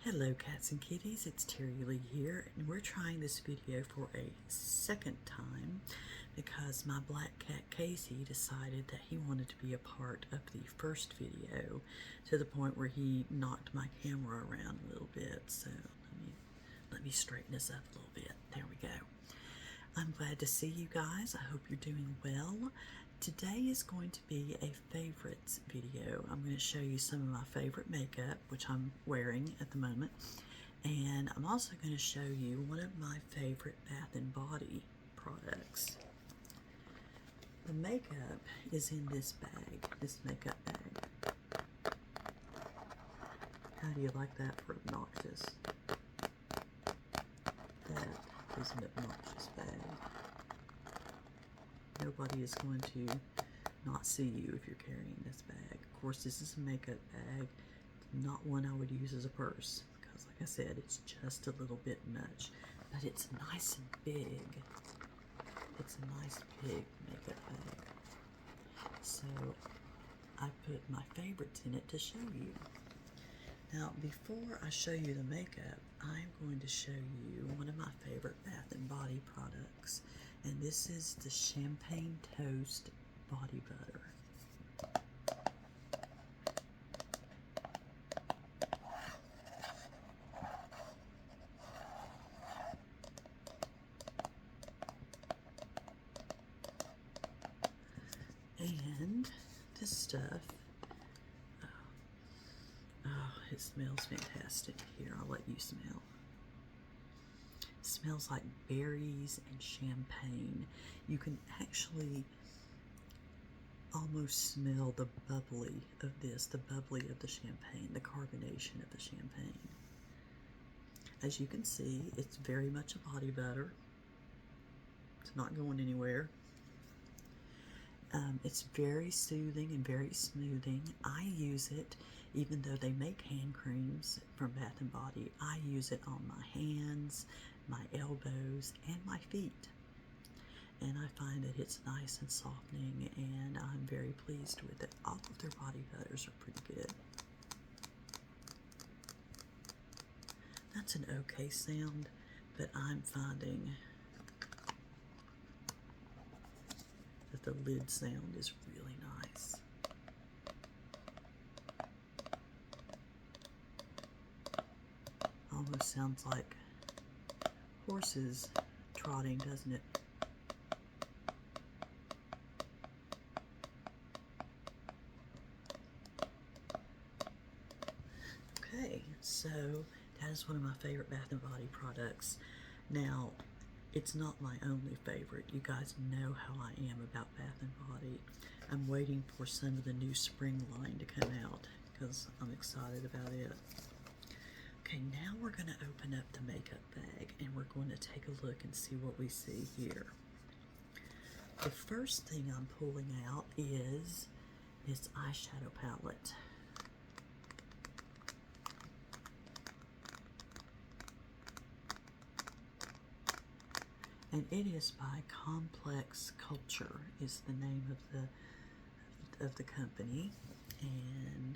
Hello cats and kitties, it's Terrilee here, and we're trying this video for a second time because my black cat Casey decided that he wanted to be a part of the first video to the point where he knocked my camera around a little bit. So let me straighten this up a little bit. There we go. I'm glad to see you guys. I hope you're doing well. Today is going to be a favorites video. I'm going to show you some of my favorite makeup, which I'm wearing at the moment. And I'm also going to show you one of my favorite Bath & Body products. The makeup is in this bag, this makeup bag. How do you like that for obnoxious? That is an obnoxious bag. Nobody is going to not see you if you're carrying this bag. Of course, this is a makeup bag, not one I would use as a purse, because like I said, it's just a little bit much, but it's nice and big. It's a nice big makeup bag. So I put my favorites in it to show you. Now, before I show you the makeup, I'm going to show you one of my favorite Bath & Body products, and this is the Champagne Toast Body Butter. And this stuff, it smells fantastic. Here, I'll let you smell. It smells like berries and champagne. You can actually almost smell the bubbly of this, the bubbly of the champagne, the carbonation of the champagne. As you can see, it's very much a body butter. It's not going anywhere. It's very soothing and very smoothing. I use it, even though they make hand creams from Bath & Body, I use it on my hands, my elbows, and my feet. And I find that it's nice and softening, and I'm very pleased with it. All of their body butters are pretty good. That's an okay sound, but I'm finding that the lid sound is really nice. Almost sounds like horses trotting, doesn't it? Okay, so that is one of my favorite Bath & Body products. Now, it's not my only favorite. You guys know how I am about Bath & Body. I'm waiting for some of the new spring line to come out because I'm excited about it. Okay, now we're going to open up the makeup bag and we're going to take a look and see what we see here. The first thing I'm pulling out is this eyeshadow palette. And it is by Complex Culture is the name of the company, and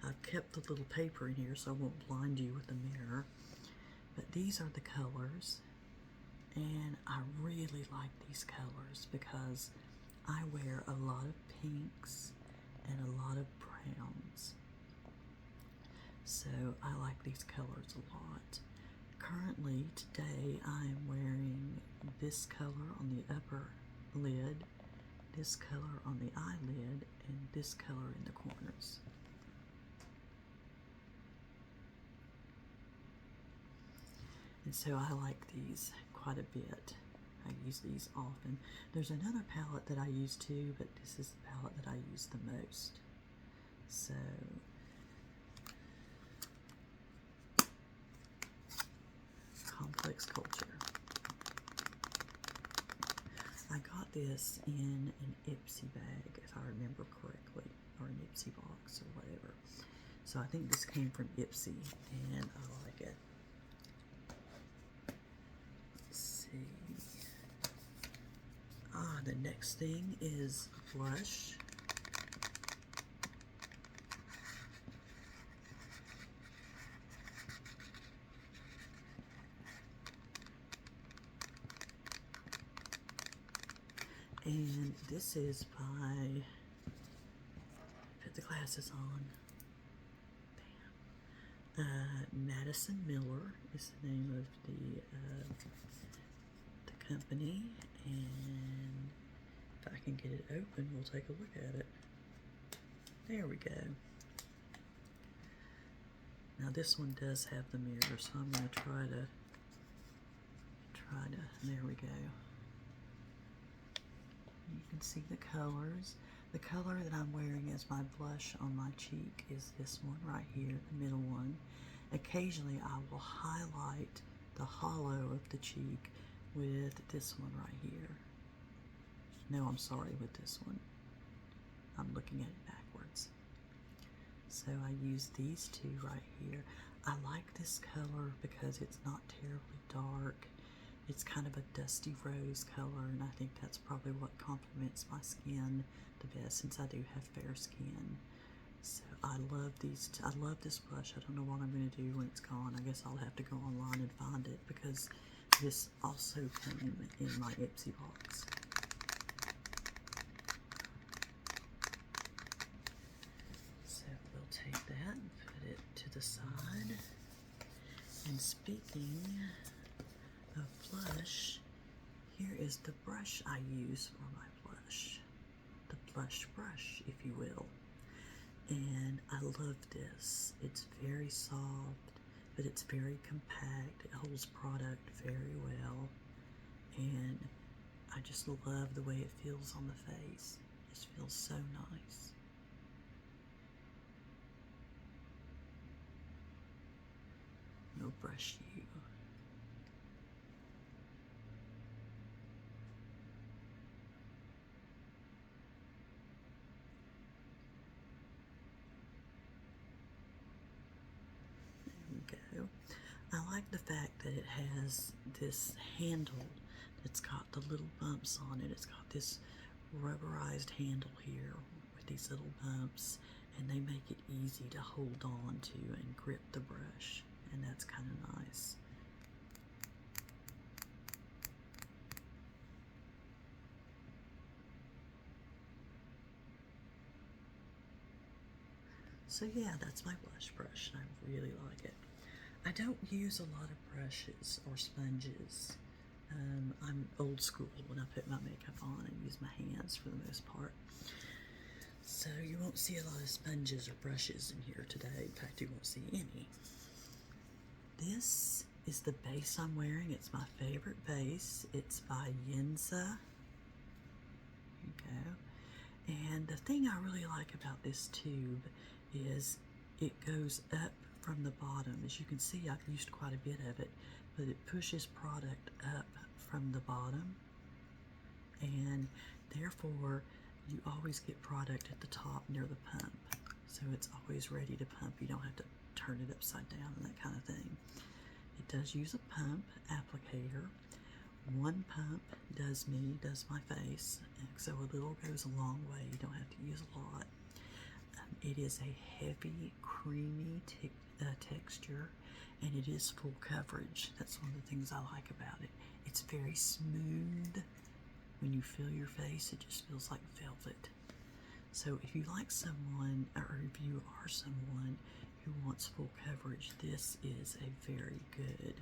I've kept the little paper in here so I won't blind you with the mirror. But these are the colors, and I really like these colors because I wear a lot of pinks and a lot of browns. So I like these colors a lot. Currently, today, I am wearing this color on the upper lid, this color on the eyelid, and this color in the corners. And so I like these quite a bit. I use these often. There's another palette that I use too, but this is the palette that I use the most. So Complex Culture. I got this in an Ipsy bag, if I remember correctly, or an Ipsy box or whatever. So I think this came from Ipsy, and I like it. Let's see. The next thing is blush. And this is by, put the glasses on, Madison Miller is the name of the company, and if I can get it open, we'll take a look at it. There we go. Now this one does have the mirror, so I'm going to try to, there we go. You can see the colors. The color that I'm wearing as my blush on my cheek is this one right here, the middle one. Occasionally I will highlight the hollow of the cheek with this one right here. No, I'm sorry, with this one. I'm looking at it backwards. So I use these two right here. I like this color because it's not terribly dark. It's kind of a dusty rose color, and I think that's probably what complements my skin the best, since I do have fair skin. So I love these. I love this blush. I don't know what I'm going to do when it's gone. I guess I'll have to go online and find it, because this also came in my Ipsy box. So we'll take that and put it to the side. And speaking of blush, here is the brush I use for my blush. The blush brush, if you will. And I love this. It's very soft, but it's very compact. It holds product very well. And I just love the way it feels on the face. It just feels so nice. No brush you. Go. I like the fact that it has this handle that's got the little bumps on it. It's got this rubberized handle here with these little bumps, and they make it easy to hold on to and grip the brush, and that's kind of nice. So yeah, that's my blush brush, and I really like it. I don't use a lot of brushes or sponges. I'm old school when I put my makeup on. I use my hands for the most part. So you won't see a lot of sponges or brushes in here today. In fact, you won't see any. This is the base I'm wearing. It's my favorite base. It's by Yenza. There you go. And the thing I really like about this tube is it goes up from the bottom. As you can see, I've used quite a bit of it, but it pushes product up from the bottom, and therefore you always get product at the top near the pump. So it's always ready to pump. You don't have to turn it upside down and that kind of thing. It does use a pump applicator. One pump does my face, so a little goes a long way. You don't have to use a lot. It is a heavy, creamy texture, and it is full coverage. That's one of the things I like about it. It's very smooth. When you feel your face, it just feels like velvet. So if you like someone, or if you are someone who wants full coverage, this is a very good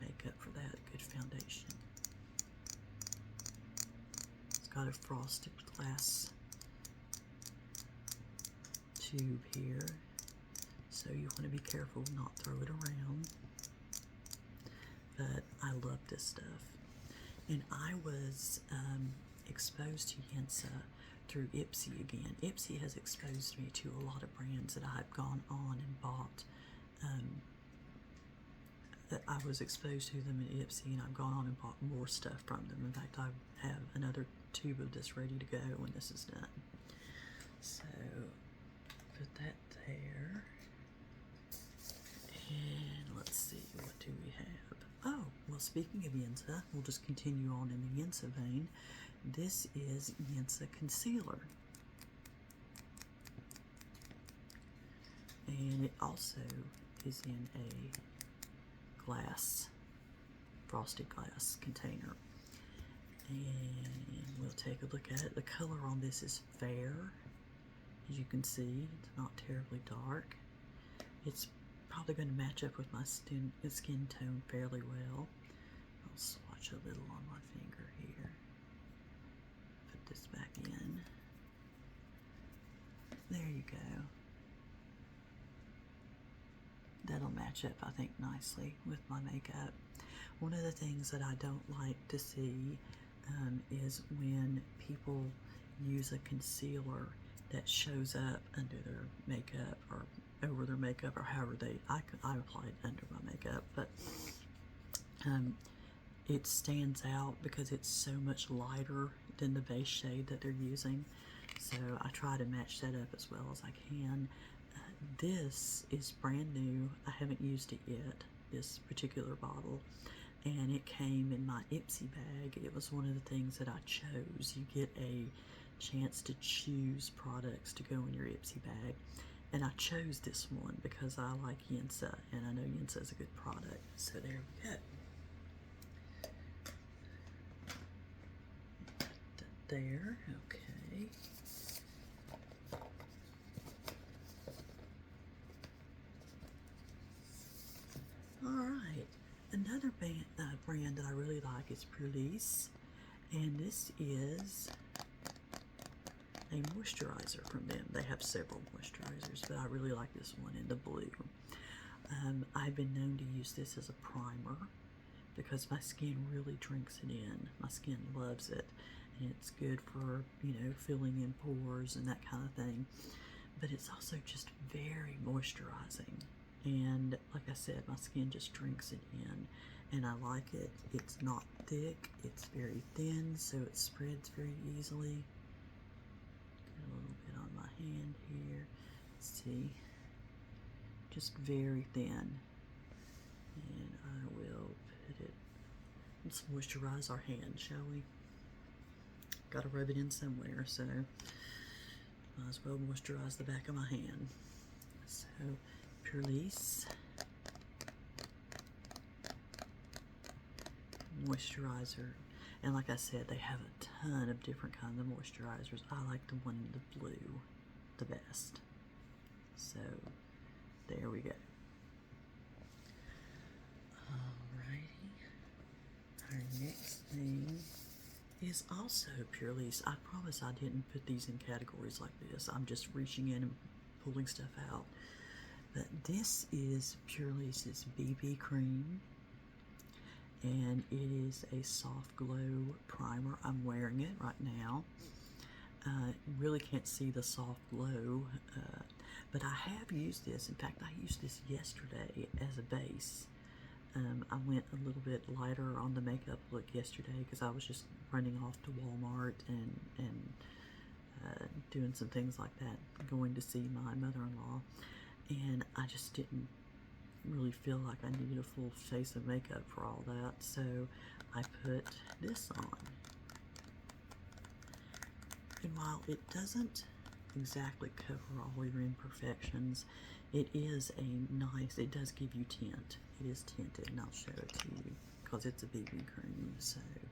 makeup for that, good foundation. It's got a frosted glass tube here, so you want to be careful not throw it around. But I love this stuff. And I was exposed to Yenza through Ipsy again. Ipsy has exposed me to a lot of brands that I've gone on and bought. That I was exposed to them in Ipsy, and I've gone on and bought more stuff from them. In fact, I have another tube of this ready to go when this is done. So, put that there. And let's see, what do we have? Oh, well, speaking of Yenza, we'll just continue on in the Yenza vein. This is Yenza Concealer. And it also is in a glass frosted glass container. And we'll take a look at it. The color on this is fair. As you can see, it's not terribly dark. It's probably going to match up with my skin tone fairly well. I'll swatch a little on my finger here. Put this back in. There you go. That'll match up, I think, nicely with my makeup. One of the things that I don't like to see is when people use a concealer that shows up under their makeup or over their makeup, or however I apply it under my makeup, but it stands out because it's so much lighter than the base shade that they're using. So I try to match that up as well as I can. This is brand new. I haven't used it yet, this particular bottle, and it came in my Ipsy bag. It was one of the things that I chose. You get a chance to choose products to go in your Ipsy bag, and I chose this one because I like Yensa, and I know Yensa is a good product. So there we go. Put that there, okay. Alright, another brand that I really like is Terrilee, and this is a moisturizer from them. They have several moisturizers, but I really like this one in the blue. I've been known to use this as a primer because my skin really drinks it in. My skin loves it, and it's good for, you know, filling in pores and that kind of thing. But it's also just very moisturizing. And like I said, my skin just drinks it in, and I like it. It's not thick, it's very thin, so it spreads very easily. Get a little bit on my hand here. Let's see. Just very thin. And I will put it, let's moisturize our hand, shall we? Gotta rub it in somewhere, so might as well moisturize the back of my hand. So, Terrilee moisturizer, and like I said, they have a ton of different kinds of moisturizers. I like the one in the blue the best. So there we go. Alrighty, our next thing is also Terrilee. I promise I didn't put these in categories like this. I'm just reaching in and pulling stuff out. But this is Terrilee's BB cream, and it is a soft glow primer. I'm wearing it right now. Really can't see the soft glow, but I have used this. In fact, I used this yesterday as a base. I went a little bit lighter on the makeup look yesterday because I was just running off to Walmart and doing some things like that, going to see my mother-in-law. And I just didn't really feel like I needed a full face of makeup for all that, so I put this on. And while it doesn't exactly cover all your imperfections, it is a nice, it does give you tint. It is tinted, and I'll show it to you because it's a BB cream, so if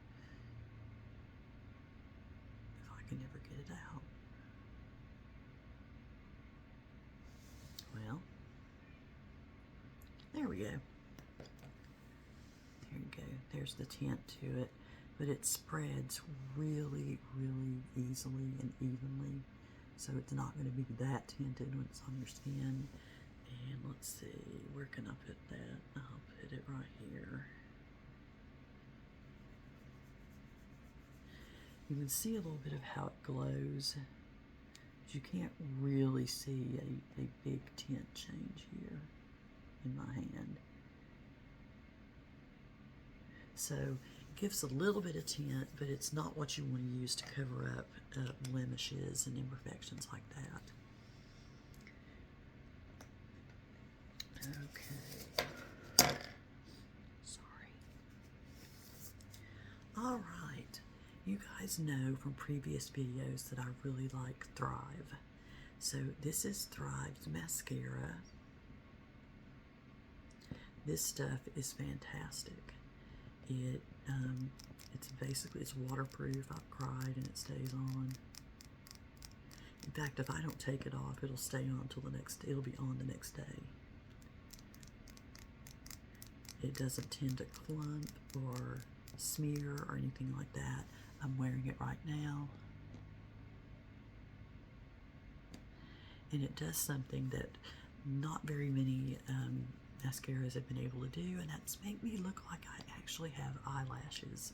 I can ever get it out. Well, there we go. There you go. There's the tint to it, but it spreads really, really easily and evenly, so it's not going to be that tinted when it's on your skin. And let's see, where can I put that? I'll put it right here. You can see a little bit of how it glows. You can't really see a big tint change here in my hand. So it gives a little bit of tint, but it's not what you want to use to cover up blemishes and imperfections like that. Okay. Sorry. All right. You guys know from previous videos that I really like Thrive. So this is Thrive's mascara. This stuff is fantastic. it's waterproof. I've cried and it stays on. In fact, if I don't take it off, it'll stay on till it'll be on the next day. It doesn't tend to clump or smear or anything like that. I'm wearing it right now. And it does something that not very many mascaras have been able to do, and that's make me look like I actually have eyelashes.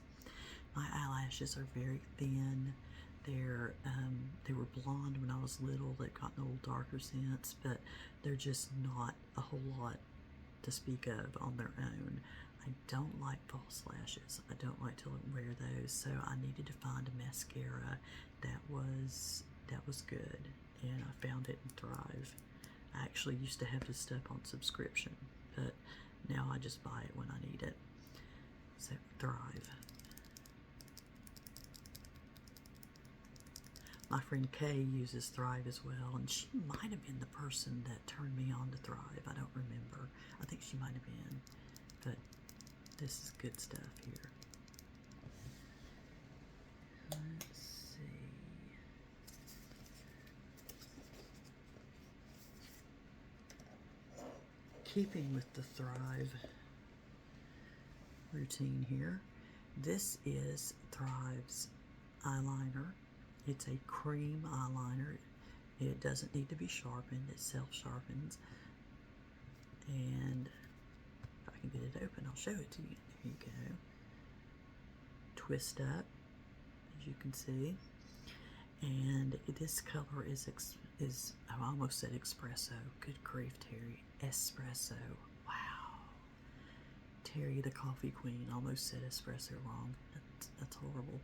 My eyelashes are very thin. They were blonde when I was little. They've gotten a little darker since, but they're just not a whole lot to speak of on their own. I don't like false lashes. I don't like to wear those, so I needed to find a mascara that was good, and I found it in Thrive. I actually used to have this stuff on subscription, but now I just buy it when I need it. So Thrive. My friend Kay uses Thrive as well, and she might have been the person that turned me on to Thrive. I don't remember. I think she might have been, but this is good stuff here. Let's see. Keeping with the Thrive routine here, this is Thrive's eyeliner. It's a cream eyeliner. It doesn't need to be sharpened. It self-sharpens. And if I can get it open, I'll show it to you. There you go. Twist up, as you can see. And this color is I almost said espresso. Good grief, Terry. Espresso. Wow. Terry, the coffee queen, almost said espresso wrong. That's horrible.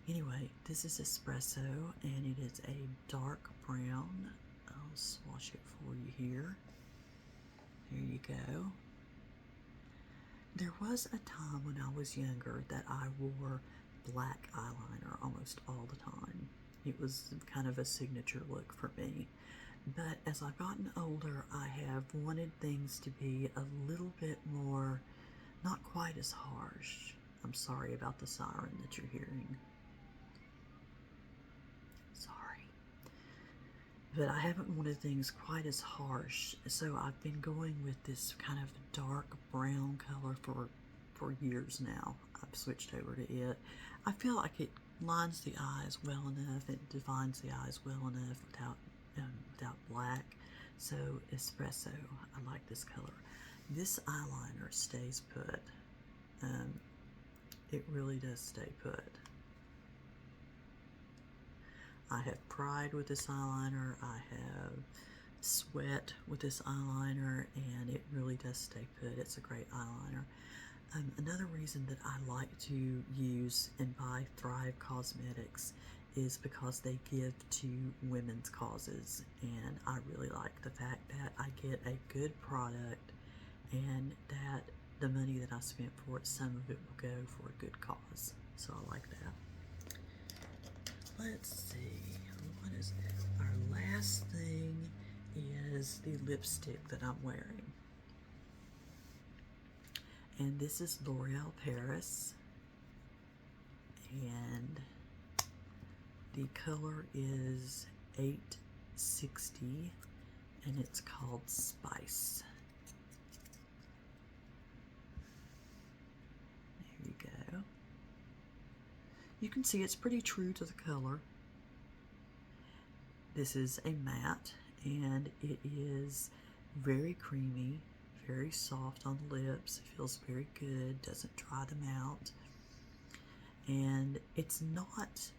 Anyway, this is espresso, and it is a dark brown. I'll swatch it for you here. There you go. There was a time when I was younger that I wore black eyeliner almost all the time. It was kind of a signature look for me. But as I've gotten older, I have wanted things to be a little bit more, not quite as harsh. I'm sorry about the siren that you're hearing. Sorry. But I haven't wanted things quite as harsh, so I've been going with this kind of dark brown color for years now. I've switched over to it. I feel like it lines the eyes well enough, it defines the eyes well enough without black. So espresso, I like this color. This eyeliner stays put. It really does stay put. I have pride with this eyeliner. I have sweat with this eyeliner, and it really does stay put. It's a great eyeliner. Another reason that I like to use and buy Thrive Cosmetics is because they give to women's causes, and I really like the fact that I get a good product and that the money that I spent for it, some of it will go for a good cause. So I like that. Let's see, what is our last thing is the lipstick that I'm wearing. And this is L'Oreal Paris, and the color is 860, and it's called Spice. There you go. You can see it's pretty true to the color. This is a matte, and it is very creamy, very soft on the lips. It feels very good, doesn't dry them out. And it's not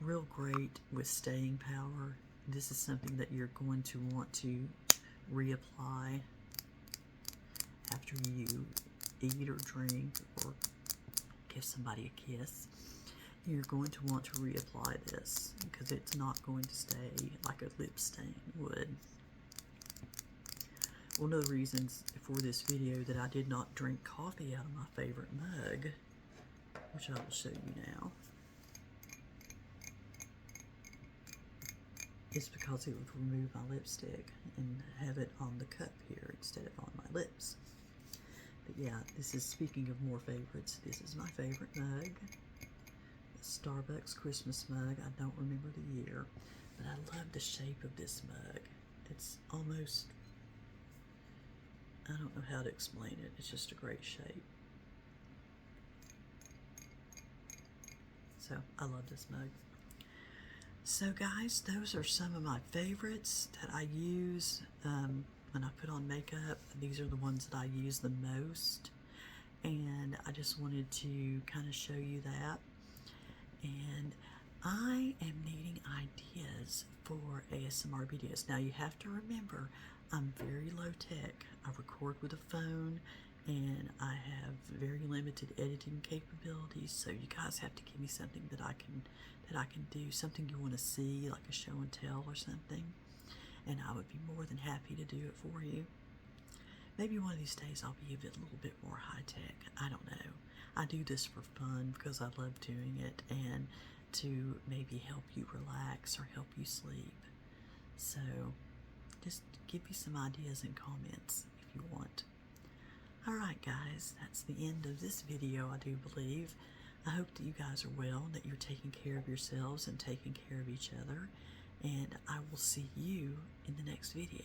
real great with staying power. This is something that you're going to want to reapply after you eat or drink or give somebody a kiss. You're going to want to reapply this because it's not going to stay like a lip stain would. One of the reasons for this video that I did not drink coffee out of my favorite mug, which I will show you now, is because it would remove my lipstick and have it on the cup here instead of on my lips. But yeah, this is, speaking of more favorites, this is my favorite mug. The Starbucks Christmas mug. I don't remember the year, but I love the shape of this mug. It's almost, I don't know how to explain it. It's just a great shape. So I love this mug. So guys, those are some of my favorites that I use when I put on makeup. These are the ones that I use the most, and I just wanted to kind of show you that. And I am needing ideas for ASMR videos. Now you have to remember, I'm very low tech. I record with a phone, and I have very limited editing capabilities, so you guys have to give me something that I can do, something you want to see, like a show and tell or something, and I would be more than happy to do it for you. Maybe one of these days I'll be a little bit more high tech. I don't know. I do this for fun because I love doing it, and to maybe help you relax or help you sleep. So just give me some ideas and comments if you want. Alright guys, that's the end of this video, I do believe. I hope that you guys are well, that you're taking care of yourselves and taking care of each other, and I will see you in the next video.